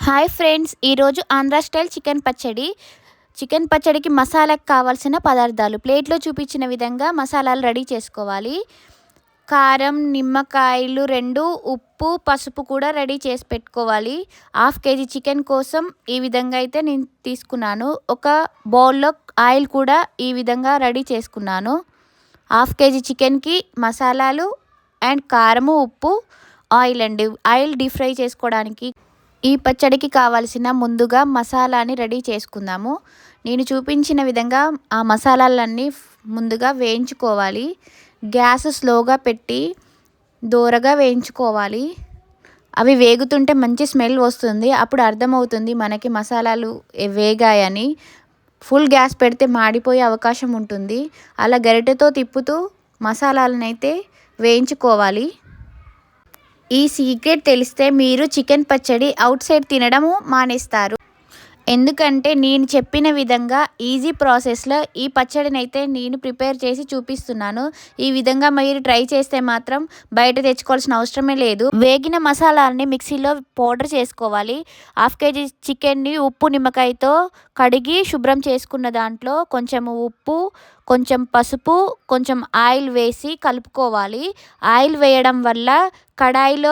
Hi friends, ఈరోజు Andhra style chicken పచ్చడి. Chicken పచ్చడికి మసాలాకు కావాల్సిన పదార్థాలు ప్లేట్లో చూపించిన విధంగా మసాలాలు రెడీ చేసుకోవాలి. కారం, నిమ్మకాయలు 2, ఉప్పు, పసుపు కూడా రెడీ చేసి పెట్టుకోవాలి. 1/2 కేజీ చికెన్ కోసం ఈ విధంగా అయితే నేను తీసుకున్నాను. ఒక బౌల్లో ఆయిల్ కూడా ఈ విధంగా రెడీ చేసుకున్నాను. 1/2 కేజీ చికెన్కి మసాలాలు అండ్ కారము, ఉప్పు, ఆయిల్ అండి. ఆయిల్ డీప్ ఫ్రై చేసుకోవడానికి ఈ పచ్చడికి కావాల్సిన ముందుగా మసాలాని రెడీ చేసుకుందాము. నేను చూపించిన విధంగా ఆ మసాలాలన్నీ ముందుగా వేయించుకోవాలి. గ్యాస్ స్లోగా పెట్టి దోరగా వేయించుకోవాలి. అవి వేగుతుంటే మంచి స్మెల్ వస్తుంది. అప్పుడు అర్థమవుతుంది మనకి మసాలాలు వేగాయని. ఫుల్ గ్యాస్ పెడితే మాడిపోయే అవకాశం ఉంటుంది. అలా గరిటెతో తిప్పుతూ మసాలాలను అయితే వేయించుకోవాలి. ఈ సీక్రెట్ తెలిస్తే మీరు చికెన్ పచ్చడి అవుట్ సైడ్ తినడము మానేస్తారు. ఎందుకంటే నేను చెప్పిన విధంగా ఈజీ ప్రాసెస్లో ఈ పచ్చడిని అయితే నేను ప్రిపేర్ చేసి చూపిస్తున్నాను. ఈ విధంగా మీరు ట్రై చేస్తే మాత్రం బయట తెచ్చుకోవాల్సిన అవసరమే లేదు. వేగిన మసాలాలని మిక్సీలో పౌడర్ చేసుకోవాలి. 1/2 కేజీ చికెన్ని ఉప్పు, నిమ్మకాయతో కడిగి శుభ్రం చేసుకున్న దాంట్లో కొంచెం ఉప్పు, కొంచెం పసుపు, కొంచెం ఆయిల్ వేసి కలుపుకోవాలి. ఆయిల్ వేయడం వల్ల కడాయిలో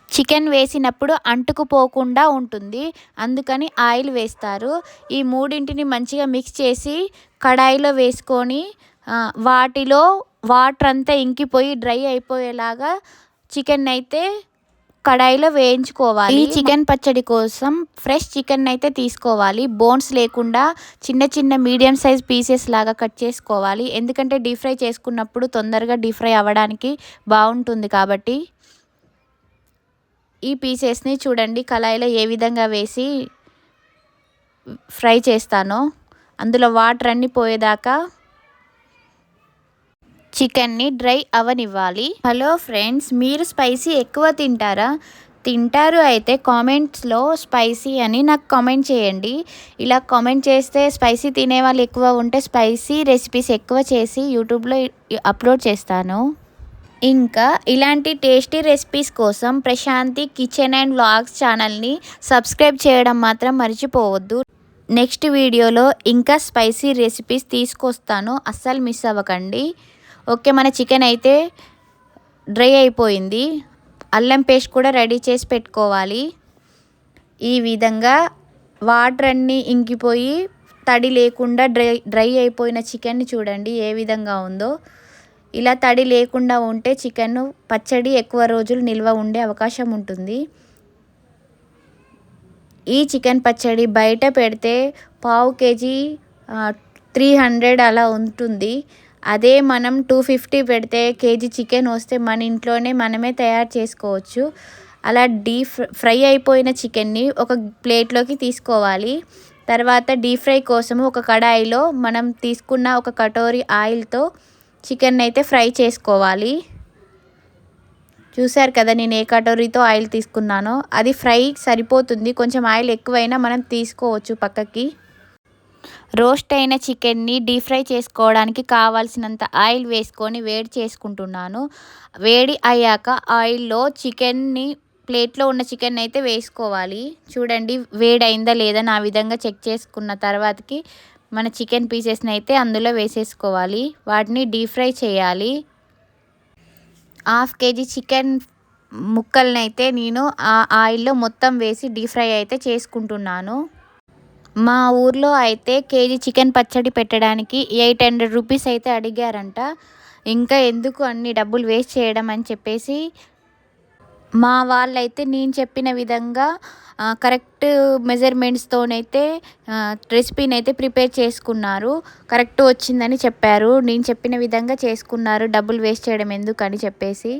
చికెన్ వేసినప్పుడు అంటుకుపోకుండా ఉంటుంది. అందుకని ఆయిల్ వేస్తారు. ఈ మూడింటిని మంచిగా మిక్స్ చేసి కడాయిలో వేసుకొని వాటిలో వాటర్ అంతా ఇంకిపోయి డ్రై అయిపోయేలాగా చికెన్ అయితే కడాయిలో వేయించుకోవాలి. ఈ చికెన్ పచ్చడి కోసం ఫ్రెష్ చికెన్ అయితే తీసుకోవాలి. బోన్స్ లేకుండా చిన్న చిన్న మీడియం సైజ్ పీసెస్ లాగా కట్ చేసుకోవాలి. ఎందుకంటే డీప్ ఫ్రై చేసుకున్నప్పుడు తొందరగా డీప్ ఫ్రై అవ్వడానికి బాగుంటుంది కాబట్టి. ఈ పీసెస్ని చూడండి కళాయిలో ఏ విధంగా వేసి ఫ్రై చేస్తానో. అందులో వాటర్ అన్నీ పోయేదాకా చికెన్ని డ్రై అవనివ్వాలి. హలో ఫ్రెండ్స్, మీరు స్పైసీ ఎక్కువ తింటారు అయితే కామెంట్స్లో స్పైసీ అని నాకు కామెంట్ చేయండి. ఇలా కామెంట్ చేస్తే స్పైసీ తినే వాళ్ళు ఎక్కువ ఉంటే స్పైసీ రెసిపీస్ ఎక్కువ చేసి యూట్యూబ్లో అప్లోడ్ చేస్తాను. ఇంకా ఇలాంటి టేస్టీ రెసిపీస్ కోసం ప్రశాంతి కిచెన్ అండ్ వ్లాగ్స్ ఛానల్ని సబ్స్క్రైబ్ చేయడం మాత్రం మర్చిపోవద్దు. నెక్స్ట్ వీడియోలో ఇంకా స్పైసీ రెసిపీస్ తీసుకొస్తాను, అస్సలు మిస్ అవ్వకండి. ఓకే, మన చికెన్ అయితే డ్రై అయిపోయింది. అల్లం పేస్ట్ కూడా రెడీ చేసి పెట్టుకోవాలి. ఈ విధంగా వాటర్ అన్నీ ఇంకిపోయి తడి లేకుండా డ్రై అయిపోయిన చికెన్ని చూడండి ఏ విధంగా ఉందో. ఇలా తడి లేకుండా ఉంటే చికెన్ పచ్చడి ఎక్కువ రోజులు నిల్వ ఉండే అవకాశం ఉంటుంది. ఈ చికెన్ పచ్చడి బయట పెడితే 1/2 కేజీ 300 అలా ఉంటుంది. అదే మనం 250 పెడితే కేజీ చికెన్ వస్తే మన ఇంట్లోనే మనమే తయారు చేసుకోవచ్చు. అలా డీప్ ఫ్రై అయిపోయిన చికెన్ని ఒక ప్లేట్లోకి తీసుకోవాలి. తర్వాత డీప్ ఫ్రై కోసం ఒక కడాయిలో మనం తీసుకున్న ఒక కటోరీ ఆయిల్తో చికెన్ అయితే ఫ్రై చేసుకోవాలి. చూసారు కదా నేను ఏ కటోరీతో ఆయిల్ తీసుకున్నానో. అది ఫ్రై సరిపోతుంది. కొంచెం ఆయిల్ ఎక్కువైనా మనం తీసుకోవచ్చు పక్కకి. రోస్ట్ అయిన చికెన్ని డీప్ ఫ్రై చేసుకోవడానికి కావాల్సినంత ఆయిల్ వేసుకొని వేడి చేసుకుంటున్నాను. వేడి అయ్యాక ఆయిల్లో చికెన్ని ప్లేట్లో ఉన్న చికెన్ అయితే వేసుకోవాలి. చూడండి వేడైందా లేదా ఆ విధంగా చెక్ చేసుకున్న తర్వాతకి మన చికెన్ పీసెస్ని అయితే అందులో వేసేసుకోవాలి. వాటిని డీప్ ఫ్రై చేయాలి. 1/2 కేజీ చికెన్ ముక్కల్ని అయితే నేను ఆ ఆయిల్లో మొత్తం వేసి డీప్ ఫ్రై అయితే చేసుకుంటున్నాను. మా ఊర్లో అయితే కేజీ చికెన్ పచ్చడి పెట్టడానికి 800 రూపీస్ అయితే అడిగారంట. ఇంకా ఎందుకు అన్ని డబ్బులు వేస్ట్ చేయడం అని చెప్పేసి మా వాళ్ళైతే నేను చెప్పిన విధంగా కరెక్ట్ మెజర్మెంట్స్తోనైతే రెసిపీని అయితే ప్రిపేర్ చేసుకున్నారు. కరెక్ట్ వచ్చిందని చెప్పారు. నేను చెప్పిన విధంగా చేసుకున్నారు. డబ్బులు వేస్ట్ చేయడం ఎందుకని చెప్పేసి.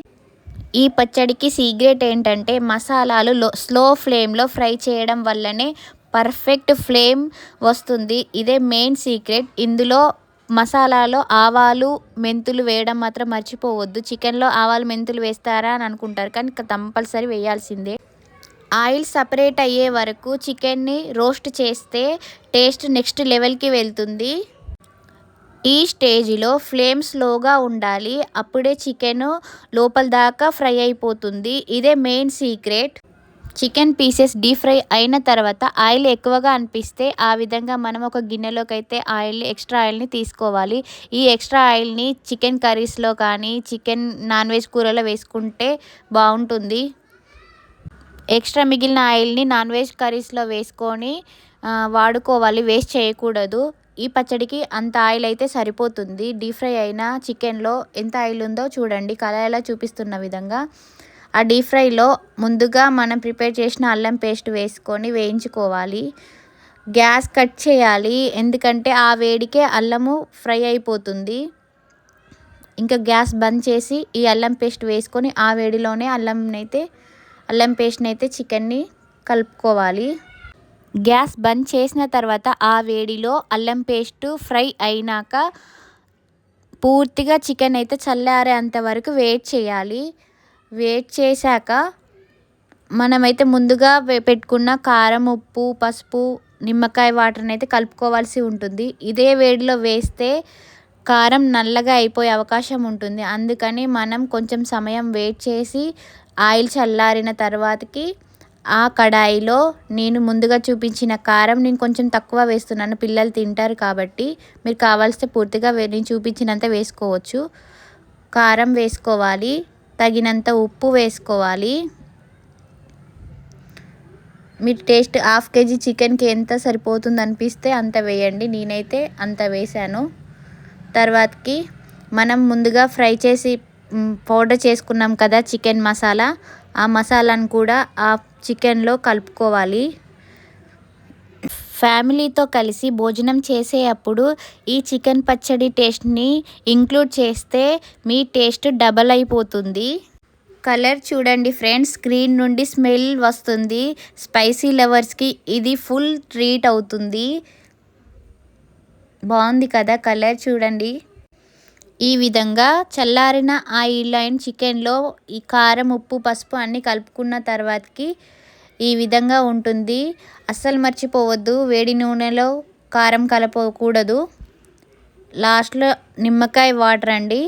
ఈ పచ్చడికి సీక్రెట్ ఏంటంటే మసాలాలు స్లో ఫ్లేమ్లో ఫ్రై చేయడం వల్లనే పర్ఫెక్ట్ ఫ్లేమ్ వస్తుంది. ఇదే మెయిన్ సీక్రెట్. ఇందులో మసాలాలో ఆవాలు, మెంతులు వేయడం మాత్రం మర్చిపోవద్దు. చికెన్లో ఆవాలు, మెంతులు వేస్తారా అని అనుకుంటారు, కానీ కంపల్సరీ వేయాల్సిందే. ఆయిల్ సపరేట్ అయ్యే వరకు చికెన్ని రోస్ట్ చేస్తే టేస్ట్ నెక్స్ట్ లెవెల్కి వెళ్తుంది. ఈ స్టేజ్లో ఫ్లేమ్ స్లోగా ఉండాలి. అప్పుడే చికెన్ లోపల దాకా ఫ్రై అయిపోతుంది. ఇదే main secret. Chicken pieces deep fry అయిన తర్వాత ఆయిల్ ఎక్కువగా అనిపిస్తే ఆ విధంగా మనం ఒక గిన్నెలోకి అయితే ఎక్స్ట్రా ఆయిల్ని తీసుకోవాలి. ఈ ఎక్స్ట్రా ఆయిల్ని చికెన్ కర్రీస్లో కానీ చికెన్ నాన్ వెజ్ కూరలో వేసుకుంటే బాగుంటుంది. ఎక్స్ట్రా మిగిలిన ఆయిల్ని నాన్ వెజ్ కర్రీస్లో వేసుకొని వాడుకోవాలి, వేస్ట్ చేయకూడదు. ఈ పచ్చడికి అంత ఆయిల్ అయితే సరిపోతుంది. డీప్ ఫ్రై అయిన చికెన్లో ఎంత ఆయిల్ ఉందో చూడండి, కళాయిలో చూపిస్తున్న విధంగా. ఆ డీప్ ఫ్రైలో ముందుగా మనం ప్రిపేర్ చేసిన అల్లం పేస్ట్ వేసుకొని వేయించుకోవాలి. గ్యాస్ కట్ చేయాలి, ఎందుకంటే ఆ వేడికే అల్లము ఫ్రై అయిపోతుంది. ఇంకా గ్యాస్ బంద్ చేసి ఈ అల్లం పేస్ట్ వేసుకొని ఆ వేడిలోనే అల్లం పేస్ట్ని అయితే చికెన్ని కలుపుకోవాలి. గ్యాస్ బంద్ చేసిన తర్వాత ఆ వేడిలో అల్లం పేస్ట్ ఫ్రై అయినాక పూర్తిగా చికెన్ అయితే చల్లారేంత వరకు వెయిట్ చేయాలి. వెయిట్ చేశాక మనమైతే ముందుగా పెట్టుకున్న కారం, ఉప్పు, పసుపు, నిమ్మకాయ వాటర్ని అయితే కలుపుకోవాల్సి ఉంటుంది. ఇదే వేడిలో వేస్తే కారం నల్లగా అయిపోయే అవకాశం ఉంటుంది. అందుకని మనం కొంచెం సమయం వెయిట్ చేసి ఆయిల్ చల్లారిన తర్వాతకి ఆ కడాయిలో నేను ముందుగా చూపించిన కారం నేను కొంచెం తక్కువ వేస్తున్నాను, పిల్లలు తింటారు కాబట్టి. మీరు కావాల్సితే పూర్తిగా నేను చూపించినంత వేసుకోవచ్చు. కారం వేసుకోవాలి, తగినంత ఉప్పు వేసుకోవాలి. మీ టేస్ట్ 1/2 kg చికెన్కి ఎంత సరిపోతుంది అనిపిస్తే అంత వేయండి. నేనైతే అంత వేసాను. తర్వాతకి మనం ముందుగా ఫ్రై చేసి పౌడర్ చేసుకున్నాం కదా చికెన్ మసాలా, ఆ మసాలాను కూడా ఆ చికెన్లో కలుపుకోవాలి. ఫ్యామిలీతో కలిసి భోజనం చేసేటప్పుడు ఈ చికెన్ పచ్చడి టేస్ట్ని ఇంక్లూడ్ చేస్తే మీ టేస్ట్ డబల్ అయిపోతుంది. కలర్ చూడండి ఫ్రెండ్స్, స్క్రీన్ నుండి స్మెల్ వస్తుంది. స్పైసీ లవర్స్కి ఇది ఫుల్ ట్రీట్ అవుతుంది. బాగుంది కదా కలర్ చూడండి. ఈ విధంగా చల్లారిన ఆయిల్ అండ్ చికెన్లో ఈ కారం, ఉప్పు, పసుపు అన్నీ కలుపుకున్న తర్వాతకి ఈ విధంగా ఉంటుంది. అస్సలు మర్చిపోవద్దు, వేడి నూనెలో కారం కలపకూడదు. లాస్ట్లో నిమ్మకాయ వాటర్ అండి.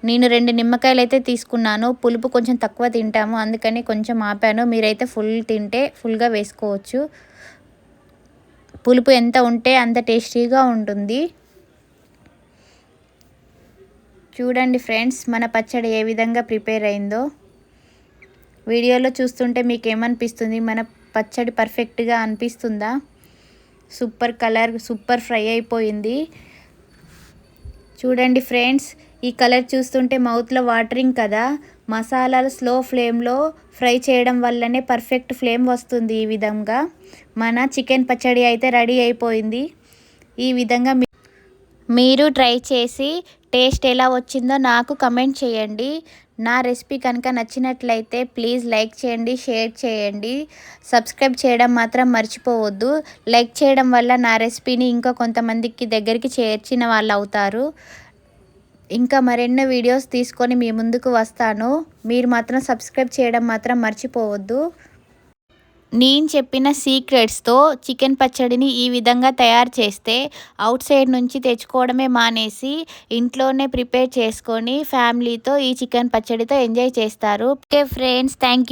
నేను 2 నిమ్మకాయలు అయితే తీసుకున్నాను. పులుపు కొంచెం తక్కువ తింటాము, అందుకని కొంచెం ఆపాను. మీరైతే ఫుల్ తింటే ఫుల్గా వేసుకోవచ్చు. పులుపు ఎంత ఉంటే అంత టేస్టీగా ఉంటుంది. చూడండి ఫ్రెండ్స్, మన పచ్చడి ఏ విధంగా ప్రిపేర్ అయిందో వీడియోలో చూస్తుంటే మీకు ఏమనిపిస్తుంది? మన పచ్చడి పర్ఫెక్ట్గా అనిపిస్తుందా? సూపర్ కలర్, సూపర్ ఫ్రై అయిపోయింది. చూడండి ఫ్రెండ్స్, ఈ కలర్ చూస్తుంటే మౌత్లో వాటరింగ్ కదా. మసాలాలు స్లో ఫ్లేమ్లో ఫ్రై చేయడం వల్లనే పర్ఫెక్ట్ ఫ్లేమ్ వస్తుంది. ఈ విధంగా మన చికెన్ పచ్చడి అయితే రెడీ అయిపోయింది. ఈ విధంగా మీరు ట్రై చేసి టేస్ట్ ఎలా వచ్చిందో నాకు కమెంట్ చేయండి. నా రెసిపీ కనుక నచ్చినట్లయితే ప్లీజ్ లైక్ చేయండి, షేర్ చేయండి, సబ్స్క్రైబ్ చేయడం మాత్రం మర్చిపోవద్దు. లైక్ చేయడం వల్ల నా రెసిపీని ఇంకా కొంతమందికి దగ్గరికి చేర్చిన వాళ్ళు అవుతారు. ఇంకా మరెన్నో వీడియోస్ తీసుకొని మీ ముందుకు వస్తాను. మీరు మాత్రం సబ్స్క్రైబ్ చేయడం మాత్రం మర్చిపోవద్దు. నేను చెప్పిన సీక్రెట్స్తో చికెన్ పచ్చడిని ఈ విధంగా తయారు చేస్తే అవుట్ సైడ్ నుంచి తెచ్చుకోవడమే మానేసి ఇంట్లోనే ప్రిపేర్ చేసుకొని ఫ్యామిలీతో ఈ చికెన్ పచ్చడితో ఎంజాయ్ చేస్తారు. Okay friends, thank you.